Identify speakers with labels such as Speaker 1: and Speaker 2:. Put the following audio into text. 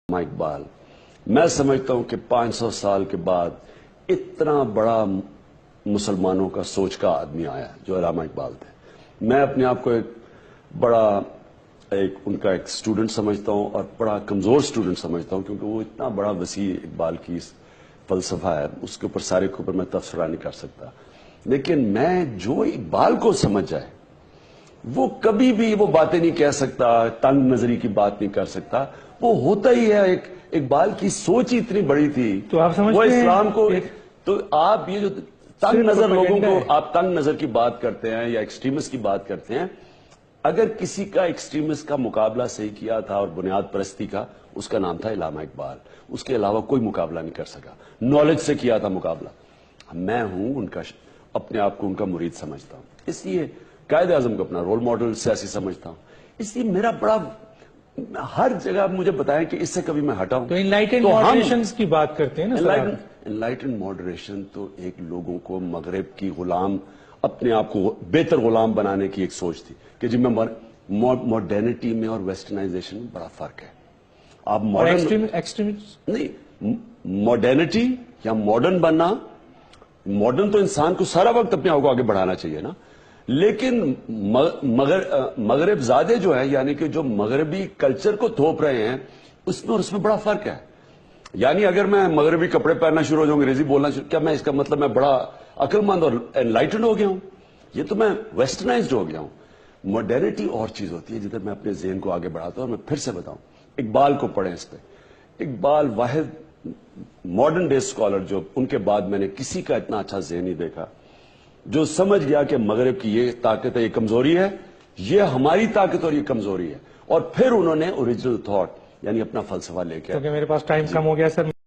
Speaker 1: इकबाल, मैं समझता हूं कि 500 साल के बाद इतना बड़ा मुसलमानों का सोच का आदमी आया जो अल्लामा इकबाल थे। मैं अपने आप को उनका एक स्टूडेंट समझता हूं और बड़ा कमजोर स्टूडेंट समझता हूं, क्योंकि वो इतना बड़ा वसी इकबाल की फलसफा है, उसके ऊपर सारे के ऊपर मैं तबसरा नहीं कर सकता। लेकिन मैं जो इकबाल को समझ जाए वो कभी भी वो बातें नहीं कह सकता, तंग नजरी की बात नहीं कर सकता। वो होता ही है, एक इकबाल की सोच ही इतनी बड़ी थी।
Speaker 2: तो आप समझते
Speaker 1: वो इस्लाम को
Speaker 2: हैं
Speaker 1: तो आप ये जो तंग नजर लोगों को आप तंग नजर की बात करते हैं या एक्सट्रीमिस्ट की बात करते हैं, अगर किसी का एक्सट्रीमिस्ट का मुकाबला सही किया था और बुनियाद परस्ती का, उसका नाम था अल्लामा इकबाल। उसके अलावा कोई मुकाबला नहीं कर सका, नॉलेज से किया था मुकाबला। मैं हूं उनका, अपने आप को उनका मुरीद समझता हूं, इसलिए कायद आजम को अपना रोल मॉडल सियासी समझता हूं। इसलिए मेरा बड़ा हर जगह मुझे बताएं कि इससे कभी मैं हटाऊं।
Speaker 2: तो इनलाइटेंड मॉडरेशन की बात करते हैं ना।
Speaker 1: इनलाइटेंड मॉडरेशन तो एक लोगों को मगरब की गुलाम, अपने आप को बेहतर गुलाम बनाने की एक सोच थी कि जिनमें मॉडर्निटी में और वेस्टर्नाइजेशन में बड़ा फर्क है। आप मॉडर्न नहीं, मॉडर्निटी या मॉडर्न बनना, मॉडर्न तो इंसान को सारा वक्त अपने आप को आगे बढ़ाना चाहिए ना, लेकिन मगरब ज़ादे जो है, यानी कि जो मगरबी कल्चर को थोप रहे हैं, उसमें और उसमें बड़ा फर्क है। यानी अगर मैं मगरबी कपड़े पहनना शुरू हो जाऊं, अंग्रेजी बोलना शुरू, क्या मैं इसका मतलब मैं बड़ा अक्लमंद और एनलाइटेंड हो गया हूं? ये तो मैं वेस्टर्नाइज्ड हो गया हूं। मॉडर्निटी और चीज होती है जिधर मैं अपने ज़हन को आगे बढ़ाता हूं। और मैं फिर से बताऊं, इकबाल को पढ़ें इस पे। इकबाल वाहिद मॉडर्न डे स्कॉलर जो उनके बाद मैंने किसी का इतना अच्छा ज़हन नहीं देखा, जो समझ गया कि मगरब की ये ताकत है, ये कमजोरी है, ये हमारी ताकत और ये कमजोरी है। और फिर उन्होंने ओरिजिनल थॉट यानी अपना फलसफा लेके।
Speaker 2: क्योंकि मेरे पास टाइम कम हो गया सर।